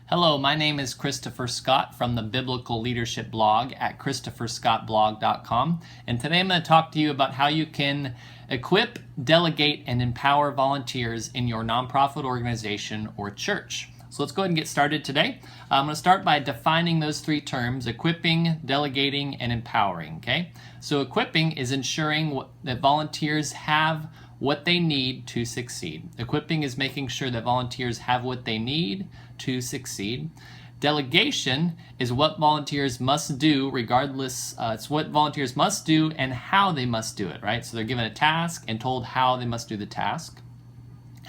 Hello, my name is Christopher Scott from the Biblical Leadership blog at christopherscottblog.com, and today I'm going to talk to you about how you can equip, delegate, and empower volunteers in your nonprofit organization or church. So let's go ahead and get started today. I'm going to start by defining those three terms: equipping, delegating, and empowering. Okay, so equipping is ensuring that volunteers have what they need to succeed. Equipping is making sure that volunteers have what they need to succeed. Delegation is what volunteers must do regardless, it's what volunteers must do and how they must do it, right? So they're given a task and told how they must do the task.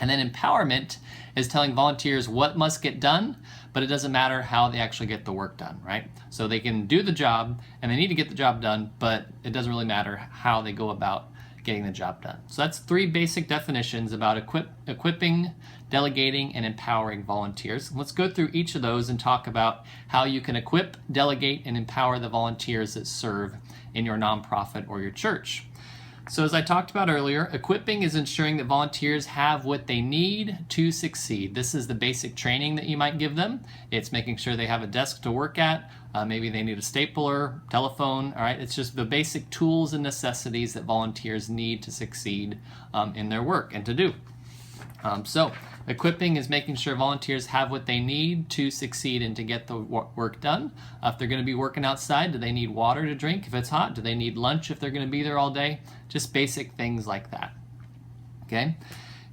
And then empowerment is telling volunteers what must get done, but it doesn't matter how they actually get the work done, right? So they can do the job and they need to get the job done, but it doesn't really matter how they go about getting the job done. So that's three basic definitions about equipping, delegating, and empowering volunteers. Let's go through each of those and talk about how you can equip, delegate, and empower the volunteers that serve in your nonprofit or your church. So as I talked about earlier, equipping is ensuring that volunteers have what they need to succeed. This is the basic training that you might give them. It's making sure they have a desk to work at. Maybe they need a stapler, telephone, all right? It's just the basic tools and necessities that volunteers need to succeed in their work and to do. So equipping is making sure volunteers have what they need to succeed and to get the work done. If they're going to be working outside, do they need water to drink if it's hot? Do they need lunch if they're going to be there all day? Just basic things like that. Okay?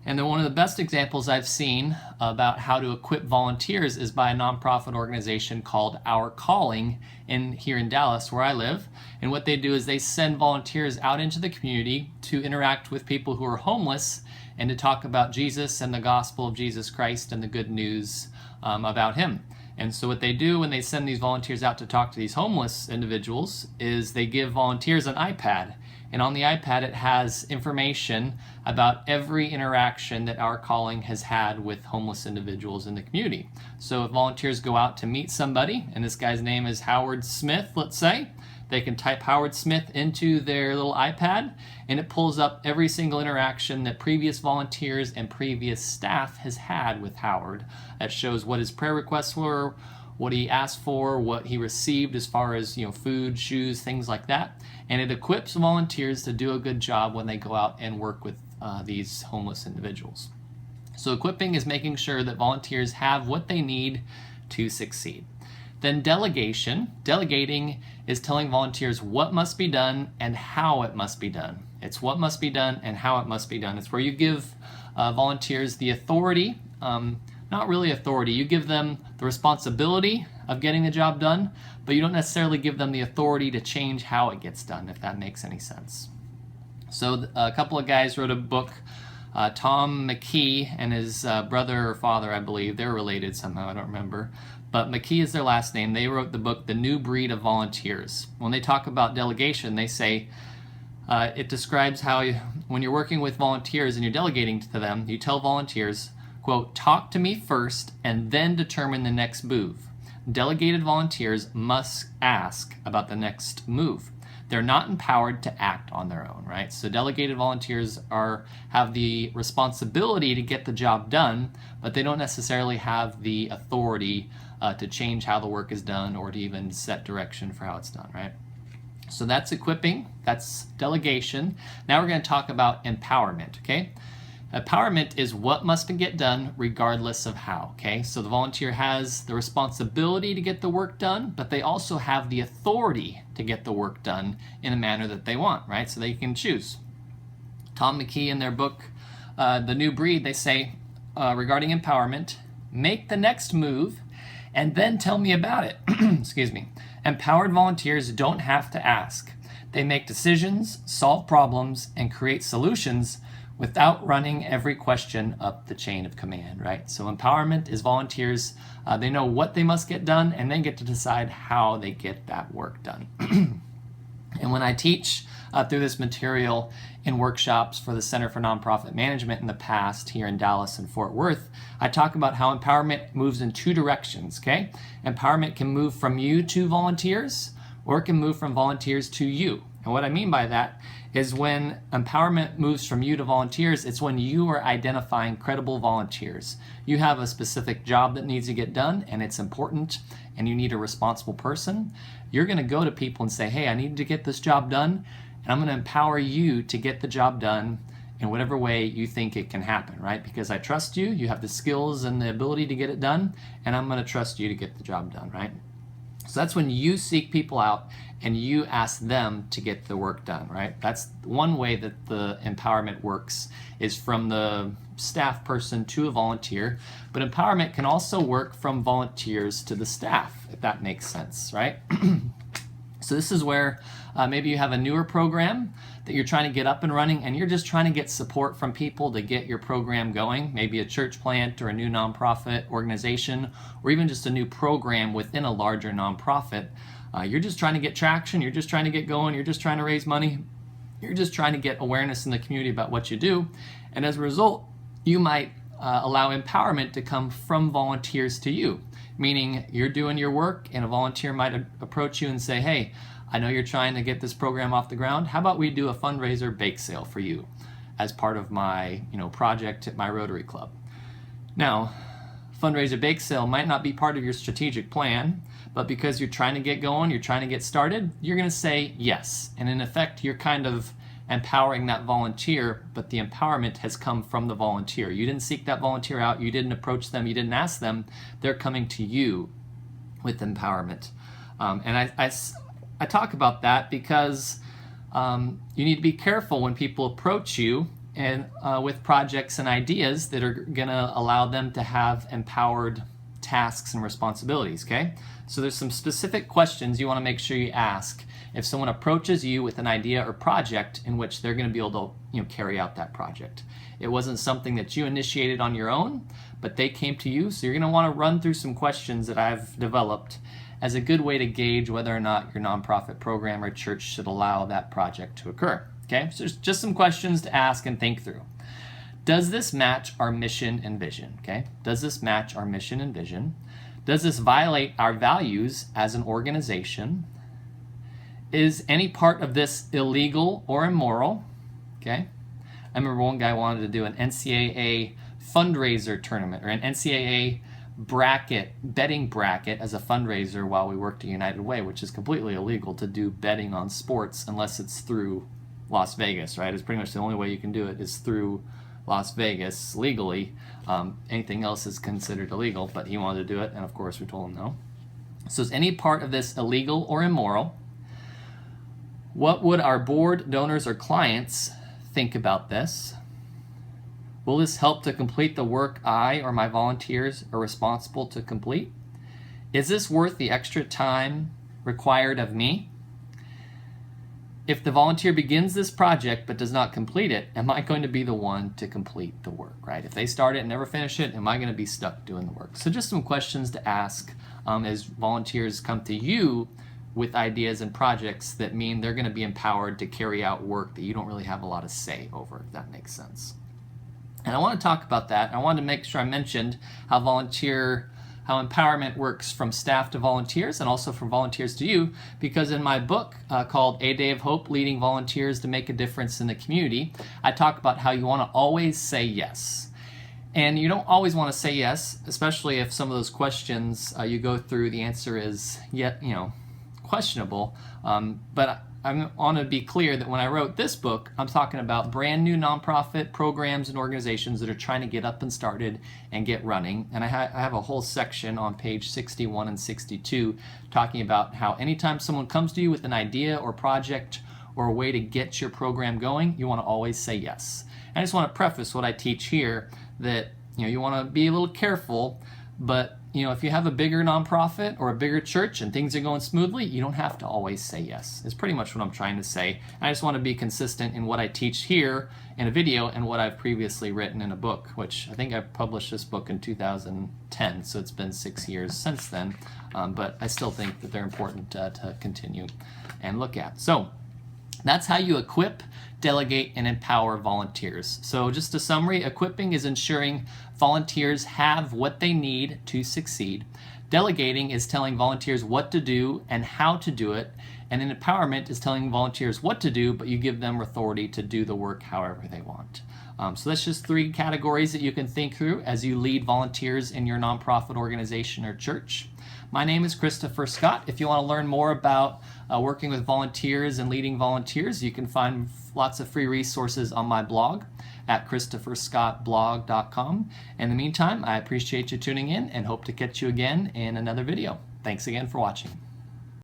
And then one of the best examples I've seen about how to equip volunteers is by a nonprofit organization called Our Calling here in Dallas, where I live. And what they do is they send volunteers out into the community to interact with people who are homeless and to talk about Jesus and the gospel of Jesus Christ and the good news about him. And so what they do when they send these volunteers out to talk to these homeless individuals is they give volunteers an iPad. And on the iPad, it has information about every interaction that Our Calling has had with homeless individuals in the community. So if volunteers go out to meet somebody, and this guy's name is Howard Smith, let's say, they can type Howard Smith into their little iPad, and it pulls up every single interaction that previous volunteers and previous staff has had with Howard. It shows what his prayer requests were, what he asked for, what he received as far as food, shoes, things like that. And it equips volunteers to do a good job when they go out and work with these homeless individuals. So equipping is making sure that volunteers have what they need to succeed. Then delegating is telling volunteers what must be done and how it must be done. It's what must be done and how it must be done. It's where you give volunteers the authority, not really authority, you give them the responsibility of getting the job done, but you don't necessarily give them the authority to change how it gets done, if that makes any sense. So a couple of guys wrote a book, Tom McKee and his brother or father, I believe, they're related somehow, I don't remember, but McKee is their last name. They wrote the book, The New Breed of Volunteers. When they talk about delegation, they say, it describes how when you're working with volunteers and you're delegating to them, you tell volunteers, quote, talk to me first and then determine the next move. Delegated volunteers must ask about the next move. They're not empowered to act on their own, right? So delegated volunteers have the responsibility to get the job done, but they don't necessarily have the authority to change how the work is done or to even set direction for how it's done, right? So that's equipping, that's delegation. Now we're going to talk about empowerment, okay? Empowerment is what must get done regardless of how, okay? So the volunteer has the responsibility to get the work done, but they also have the authority to get the work done in a manner that they want, right? So they can choose. Tom McKee in their book, The New Breed, they say, regarding empowerment, make the next move and then tell me about it. Excuse me. Empowered volunteers don't have to ask. They make decisions, solve problems, and create solutions without running every question up the chain of command, right? So empowerment is volunteers, they know what they must get done and then get to decide how they get that work done. And when I teach through this material in workshops for the Center for Nonprofit Management in the past here in Dallas and Fort Worth, I talk about how empowerment moves in two directions, okay? Empowerment can move from you to volunteers, or it can move from volunteers to you. And what I mean by that is when empowerment moves from you to volunteers, it's when you are identifying credible volunteers. You have a specific job that needs to get done and it's important and you need a responsible person. You're going to go to people and say, hey, I need to get this job done, and I'm going to empower you to get the job done in whatever way you think it can happen, right? Because I trust you, you have the skills and the ability to get it done, and I'm going to trust you to get the job done, right? So that's when you seek people out and you ask them to get the work done, right? That's one way that the empowerment works, is from the staff person to a volunteer. But empowerment can also work from volunteers to the staff, if that makes sense, right? So this is where maybe you have a newer program that you're trying to get up and running, and you're just trying to get support from people to get your program going, maybe a church plant or a new nonprofit organization, or even just a new program within a larger nonprofit. You're just trying to get traction, you're just trying to get going, you're just trying to raise money, you're just trying to get awareness in the community about what you do. And as a result, you might allow empowerment to come from volunteers to you, meaning you're doing your work and a volunteer might approach you and say, hey, I know you're trying to get this program off the ground. How about we do a fundraiser bake sale for you as part of my project at my Rotary Club? Now, fundraiser bake sale might not be part of your strategic plan, but because you're trying to get going, you're trying to get started, you're going to say yes. And in effect, you're kind of empowering that volunteer, but the empowerment has come from the volunteer. You didn't seek that volunteer out, you didn't approach them, you didn't ask them. They're coming to you with empowerment. And I talk about that because you need to be careful when people approach you and with projects and ideas that are going to allow them to have empowered tasks and responsibilities, okay? So there's some specific questions you want to make sure you ask if someone approaches you with an idea or project in which they're going to be able to carry out that project. It wasn't something that you initiated on your own, but they came to you, so you're going to want to run through some questions that I've developed as a good way to gauge whether or not your nonprofit program or church should allow that project to occur. Okay, so there's just some questions to ask and think through. Does this match our mission and vision? Okay, does this match our mission and vision? Does this violate our values as an organization? Is any part of this illegal or immoral? Okay, I remember one guy wanted to do an NCAA fundraiser tournament or an NCAA betting bracket as a fundraiser while we worked at United Way, which is completely illegal to do betting on sports unless it's through Las Vegas, right? It's pretty much the only way you can do it is through Las Vegas legally. Anything else is considered illegal, but he wanted to do it, and of course we told him no. So is any part of this illegal or immoral? What would our board, donors, or clients think about this? Will this help to complete the work I or my volunteers are responsible to complete? Is this worth the extra time required of me? If the volunteer begins this project but does not complete it, am I going to be the one to complete the work, right? If they start it and never finish it, am I going to be stuck doing the work? So just some questions to ask as volunteers come to you with ideas and projects that mean they're going to be empowered to carry out work that you don't really have a lot of say over, if that makes sense. And I want to talk about that. I wanted to make sure I mentioned how empowerment works from staff to volunteers and also from volunteers to you, because in my book called A Day of Hope, Leading Volunteers to Make a Difference in the Community, I talk about how you want to always say yes. And you don't always want to say yes, especially if some of those questions you go through, the answer is questionable. But I want to be clear that when I wrote this book, I'm talking about brand new nonprofit programs and organizations that are trying to get up and started and get running. And I have a whole section on page 61 and 62 talking about how anytime someone comes to you with an idea or project or a way to get your program going, you want to always say yes. And I just want to preface what I teach here that you want to be a little careful, but if you have a bigger nonprofit or a bigger church and things are going smoothly, you don't have to always say yes. It's pretty much what I'm trying to say. And I just want to be consistent in what I teach here in a video and what I've previously written in a book, which I think I published this book in 2010, so it's been 6 years since then. But I still think that they're important to continue and look at. So that's how you equip, delegate, and empower volunteers. So just a summary, equipping is ensuring volunteers have what they need to succeed. Delegating is telling volunteers what to do and how to do it. And then empowerment is telling volunteers what to do, but you give them authority to do the work however they want. So that's just 3 categories that you can think through as you lead volunteers in your nonprofit organization or church. My name is Christopher Scott. If you want to learn more about working with volunteers and leading volunteers, you can find lots of free resources on my blog at ChristopherScottBlog.com. In the meantime, I appreciate you tuning in and hope to catch you again in another video. Thanks again for watching.